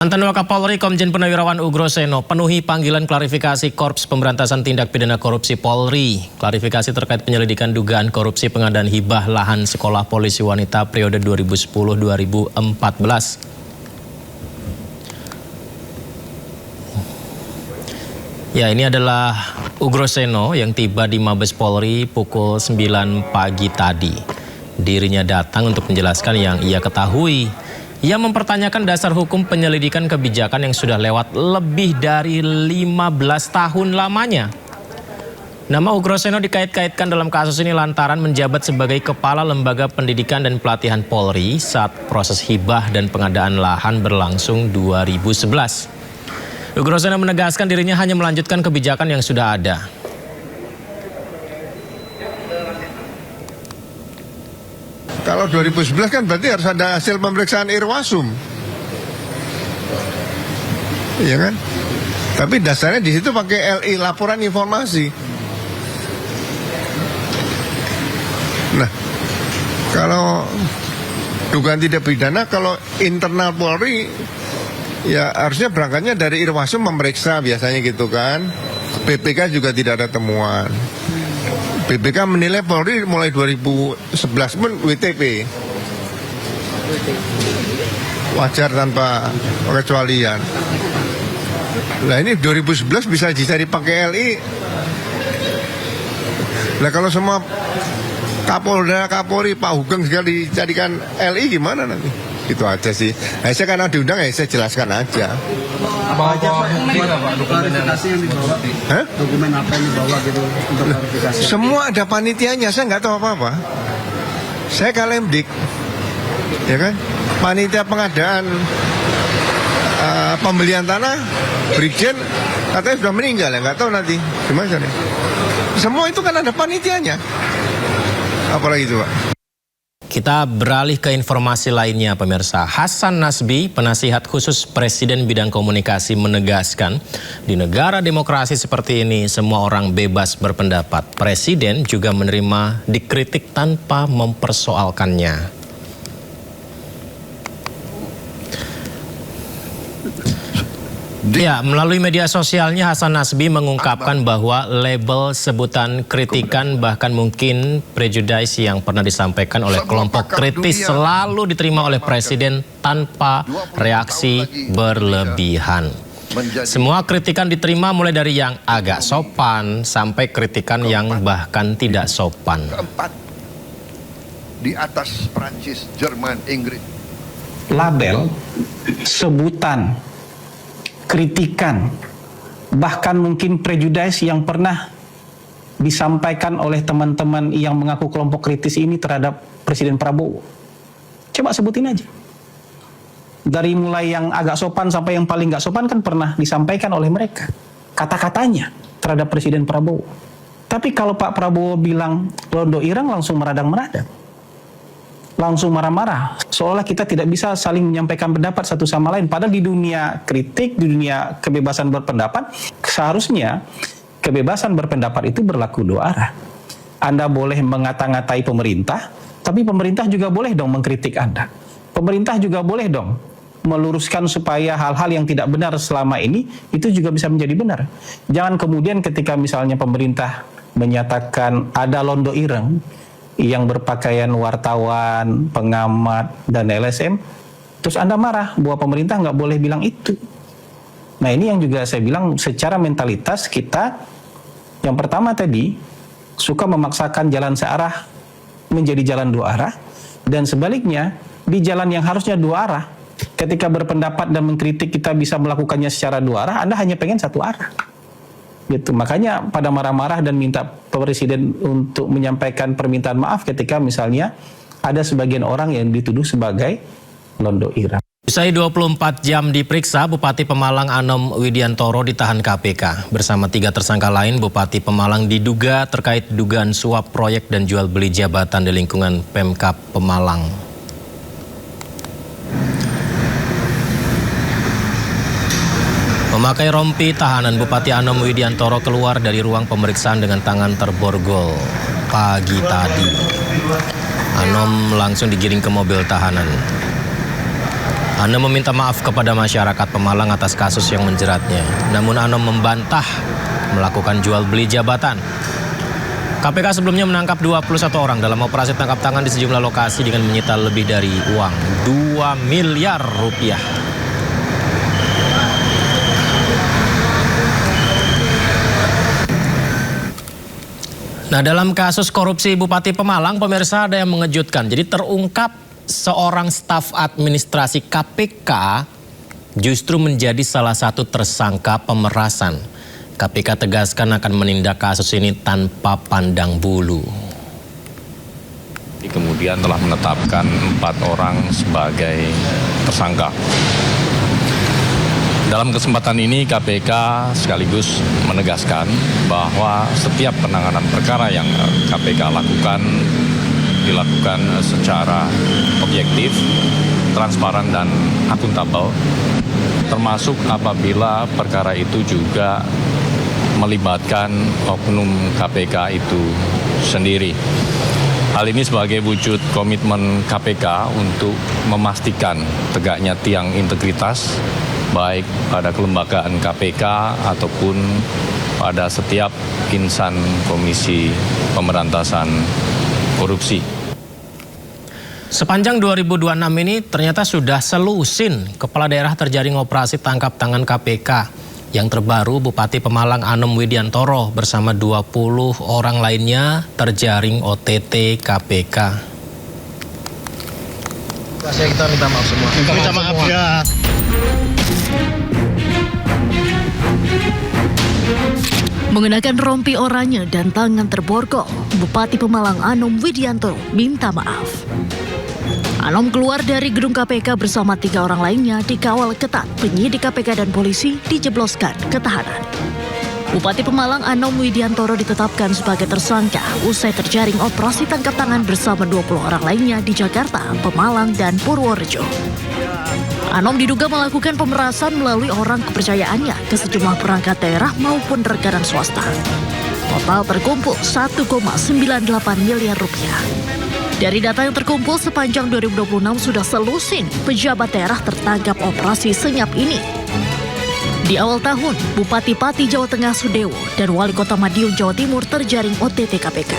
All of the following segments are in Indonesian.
Mantan Wakapolri Komjen Purnawirawan Ugroseno penuhi panggilan klarifikasi Korps Pemberantasan Tindak Pidana Korupsi Polri. Klarifikasi terkait penyelidikan dugaan korupsi pengadaan hibah lahan sekolah polisi wanita periode 2010-2014. Ya, ini adalah Ugroseno yang tiba di Mabes Polri pukul 9 pagi tadi. Dirinya datang untuk menjelaskan yang ia ketahui. Ia mempertanyakan dasar hukum penyelidikan kebijakan yang sudah lewat lebih dari 15 tahun lamanya. Nama Ugroseno dikait-kaitkan dalam kasus ini lantaran menjabat sebagai Kepala Lembaga Pendidikan dan Pelatihan Polri saat proses hibah dan pengadaan lahan berlangsung 2011. Ugroseno menegaskan dirinya hanya melanjutkan kebijakan yang sudah ada. Kalau 2011 kan berarti harus ada hasil pemeriksaan Irwasum, iya kan? Tapi dasarnya di situ pakai LI, laporan informasi. Nah, kalau dugaan tidak pidana, kalau internal Polri, ya harusnya berangkatnya dari Irwasum memeriksa biasanya gitu kan. BPK juga tidak ada temuan. BPK menilai Polri mulai 2011 pun WTP, wajar tanpa kecualian. Nah ini 2011 bisa dicari pakai LI. Nah kalau semua Kapolda, Kapolri, Pak Hugeng sekali dicarikan LI gimana nanti? Itu aja sih. Nah, saya karena diundang ya saya jelaskan aja. Apa aja Pak klarifikasi yang dibawa? Hah? Dokumen apa yang dibawa gitu untuk klarifikasi? Semua ada panitianya, saya nggak tahu apa-apa. Saya Kalemdik, ya kan? Panitia pengadaan pembelian tanah, Brigjen katanya sudah meninggal ya, nggak tahu nanti gimana nih. Semua itu kan ada panitianya. Apalagi itu Pak. Kita beralih ke informasi lainnya, pemirsa. Hasan Nasbi, penasihat khusus Presiden bidang komunikasi, menegaskan di negara demokrasi seperti ini semua orang bebas berpendapat. Presiden juga menerima dikritik tanpa mempersoalkannya. Ya, melalui media sosialnya Hasan Nasbi mengungkapkan bahwa label sebutan kritikan bahkan mungkin prejudice yang pernah disampaikan oleh kelompok kritis selalu diterima oleh Presiden tanpa reaksi berlebihan. Semua kritikan diterima mulai dari yang agak sopan sampai kritikan yang bahkan tidak sopan. Keempat, di atas Prancis, Jerman, Inggris. Label, sebutan, kritikan, bahkan mungkin prejudice yang pernah disampaikan oleh teman-teman yang mengaku kelompok kritis ini terhadap Presiden Prabowo. Coba sebutin aja. Dari mulai yang agak sopan sampai yang paling nggak sopan kan pernah disampaikan oleh mereka. Kata-katanya terhadap Presiden Prabowo. Tapi kalau Pak Prabowo bilang londo irang langsung meradang-meradang. Langsung marah-marah, seolah kita tidak bisa saling menyampaikan pendapat satu sama lain. Padahal di dunia kritik, di dunia kebebasan berpendapat, seharusnya kebebasan berpendapat itu berlaku dua arah. Anda boleh mengata-ngatai pemerintah, tapi pemerintah juga boleh dong mengkritik Anda. Pemerintah juga boleh dong meluruskan supaya hal-hal yang tidak benar selama ini, itu juga bisa menjadi benar. Jangan kemudian ketika misalnya pemerintah menyatakan ada londo ireng, yang berpakaian wartawan, pengamat, dan LSM, terus Anda marah bahwa pemerintah nggak boleh bilang itu. Nah ini yang juga saya bilang secara mentalitas kita, yang pertama tadi, suka memaksakan jalan searah menjadi jalan dua arah, dan sebaliknya, di jalan yang harusnya dua arah, ketika berpendapat dan mengkritik kita bisa melakukannya secara dua arah, Anda hanya pengen satu arah. Gitu. Makanya pada marah-marah dan minta Presiden untuk menyampaikan permintaan maaf ketika misalnya ada sebagian orang yang dituduh sebagai londo irang. Usai 24 jam diperiksa, Bupati Pemalang Anom Widiantoro ditahan KPK. Bersama 3 tersangka lain, Bupati Pemalang diduga terkait dugaan suap proyek dan jual beli jabatan di lingkungan Pemkab Pemalang. Memakai rompi tahanan, Bupati Anom Widiantoro keluar dari ruang pemeriksaan dengan tangan terborgol pagi tadi. Anom langsung digiring ke mobil tahanan. Anom meminta maaf kepada masyarakat Pemalang atas kasus yang menjeratnya. Namun Anom membantah melakukan jual beli jabatan. KPK sebelumnya menangkap 21 orang dalam operasi tangkap tangan di sejumlah lokasi dengan menyita lebih dari uang 2 miliar rupiah. Nah, dalam kasus korupsi Bupati Pemalang, pemirsa, ada yang mengejutkan. Jadi terungkap seorang staf administrasi KPK justru menjadi salah satu tersangka pemerasan. KPK tegaskan akan menindak kasus ini tanpa pandang bulu. Kemudian telah menetapkan 4 orang sebagai tersangka. Dalam kesempatan ini KPK sekaligus menegaskan bahwa setiap penanganan perkara yang KPK lakukan dilakukan secara objektif, transparan dan akuntabel, termasuk apabila perkara itu juga melibatkan oknum KPK itu sendiri. Hal ini sebagai wujud komitmen KPK untuk memastikan tegaknya tiang integritas baik pada kelembagaan KPK ataupun pada setiap insan Komisi Pemberantasan Korupsi. Sepanjang 2026 ini ternyata sudah selusin kepala daerah terjaring operasi tangkap tangan KPK. Yang terbaru, Bupati Pemalang Anom Widiantoro bersama 20 orang lainnya terjaring OTT KPK. Kita minta maaf semua. Minta maaf ya. Mengenakan rompi oranye dan tangan terborgol, Bupati Pemalang Anom Widiantoro minta maaf. Anom keluar dari gedung KPK bersama 3 orang lainnya dikawal ketat penyidik KPK dan polisi dijebloskan ke tahanan. Bupati Pemalang Anom Widiantoro ditetapkan sebagai tersangka usai terjaring operasi tangkap tangan bersama 20 orang lainnya di Jakarta, Pemalang, dan Purworejo. Anom diduga melakukan pemerasan melalui orang kepercayaannya ke sejumlah perangkat daerah maupun rekanan swasta. Total terkumpul 1,98 miliar rupiah. Dari data yang terkumpul sepanjang 2026 sudah selusin pejabat daerah tertangkap operasi senyap ini. Di awal tahun, Bupati Pati Jawa Tengah Sudewo dan Wali Kota Madiun Jawa Timur terjaring OTT KPK.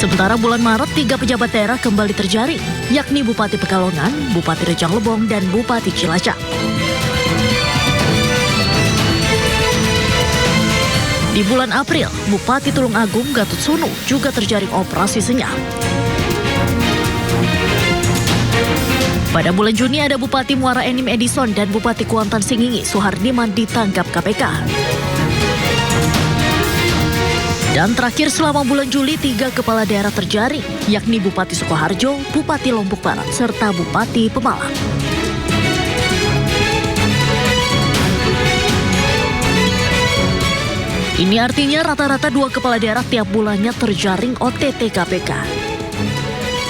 Sementara bulan Maret, 3 pejabat daerah kembali terjaring, yakni Bupati Pekalongan, Bupati Rejang Lebong, dan Bupati Cilacap. Di bulan April, Bupati Tulung Agung Gatot Sunu juga terjaring operasi senyap. Pada bulan Juni ada Bupati Muara Enim Edison dan Bupati Kuantan Singingi Suhardiman ditangkap KPK. Dan terakhir selama bulan Juli 3 kepala daerah terjaring, yakni Bupati Sukoharjo, Bupati Lombok Barat, serta Bupati Pemalang. Ini artinya rata-rata 2 kepala daerah tiap bulannya terjaring OTT KPK.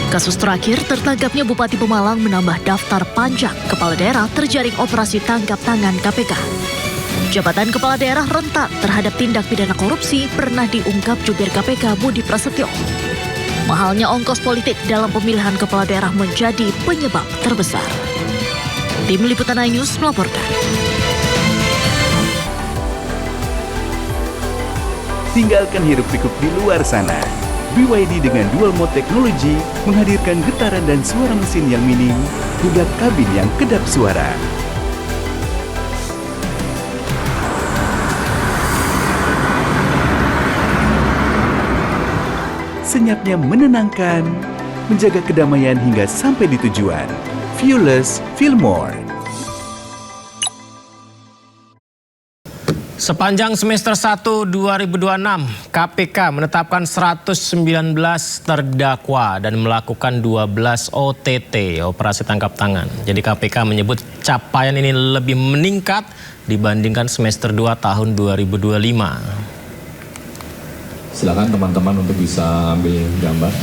Kasus terakhir, tertangkapnya Bupati Pemalang menambah daftar panjang kepala daerah terjaring operasi tangkap tangan KPK. Jabatan kepala daerah rentan terhadap tindak pidana korupsi pernah diungkap jubir KPK Budi Prasetyo. Mahalnya ongkos politik dalam pemilihan kepala daerah menjadi penyebab terbesar. Tim Liputan iNews melaporkan. Tinggalkan hiruk-pikuk di luar sana. BYD dengan dual mode teknologi menghadirkan getaran dan suara mesin yang minim hingga kabin yang kedap suara. Senyapnya menenangkan, menjaga kedamaian hingga sampai di tujuan. Fearless, feel more. Sepanjang semester 1 2026, KPK menetapkan 119 terdakwa dan melakukan 12 OTT, operasi tangkap tangan. Jadi KPK menyebut capaian ini lebih meningkat dibandingkan semester 2 tahun 2025. Silakan teman-teman untuk bisa ambil gambar.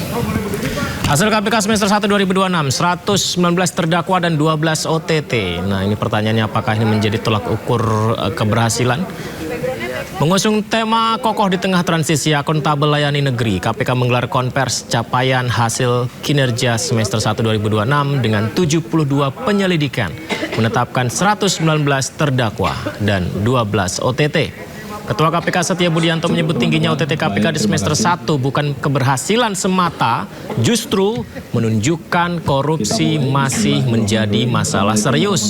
Hasil KPK semester 1 2026, 119 terdakwa dan 12 OTT. Nah, ini pertanyaannya, apakah ini menjadi tolak ukur keberhasilan? Mengusung tema kokoh di tengah transisi akuntabel layani negeri, KPK menggelar konvers capaian hasil kinerja semester 1 2026 dengan 72 penyelidikan, menetapkan 119 terdakwa dan 12 OTT. Ketua KPK Setia Budianto menyebut tingginya OTT KPK di semester 1 bukan keberhasilan semata, justru menunjukkan korupsi masih menjadi masalah serius.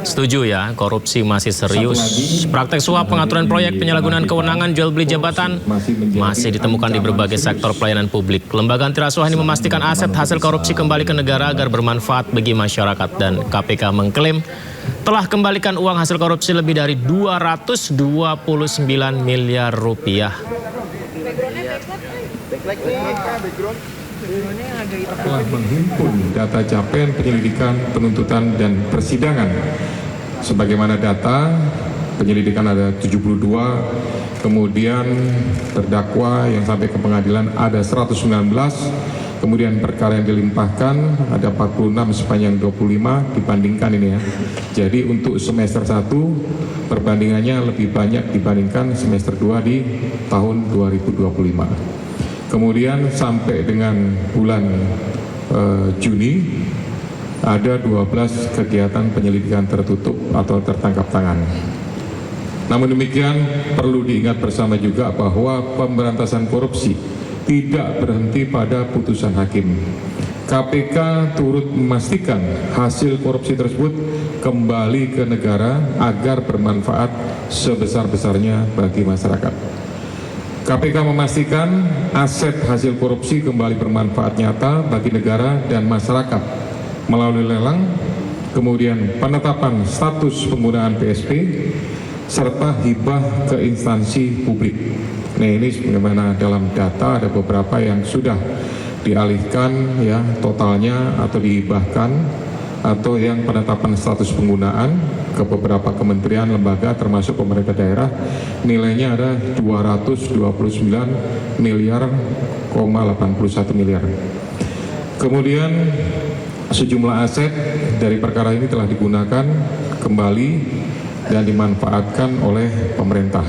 Setuju ya, korupsi masih serius. Praktek suap, pengaturan proyek, penyalahgunaan kewenangan, jual beli jabatan masih ditemukan di berbagai sektor pelayanan publik. Lembaga anti rasuah ini memastikan aset hasil korupsi kembali ke negara agar bermanfaat bagi masyarakat, dan KPK mengklaim telah kembalikan uang hasil korupsi lebih dari 229 miliar rupiah. Telah menghimpun data capaian penyelidikan, penuntutan, dan persidangan. Sebagaimana data penyelidikan ada 72, kemudian terdakwa yang sampai ke pengadilan ada 119, kemudian perkara yang dilimpahkan ada 46 sepanjang 25 dibandingkan ini ya. Jadi untuk semester 1 perbandingannya lebih banyak dibandingkan semester 2 di tahun 2025. Kemudian sampai dengan bulan Juni ada 12 kegiatan penyelidikan tertutup atau tertangkap tangan. Namun demikian perlu diingat bersama juga bahwa pemberantasan korupsi tidak berhenti pada putusan hakim. KPK turut memastikan hasil korupsi tersebut kembali ke negara agar bermanfaat sebesar-besarnya bagi masyarakat. KPK memastikan aset hasil korupsi kembali bermanfaat nyata bagi negara dan masyarakat melalui lelang, kemudian penetapan status penggunaan PSP, serta hibah ke instansi publik. Nah, ini sebagaimana dalam data ada beberapa yang sudah dialihkan ya totalnya atau dihibahkan, atau yang penetapan status penggunaan ke beberapa kementerian lembaga termasuk pemerintah daerah, nilainya ada 229 miliar, 81 miliar. Kemudian sejumlah aset dari perkara ini telah digunakan kembali dan dimanfaatkan oleh pemerintah.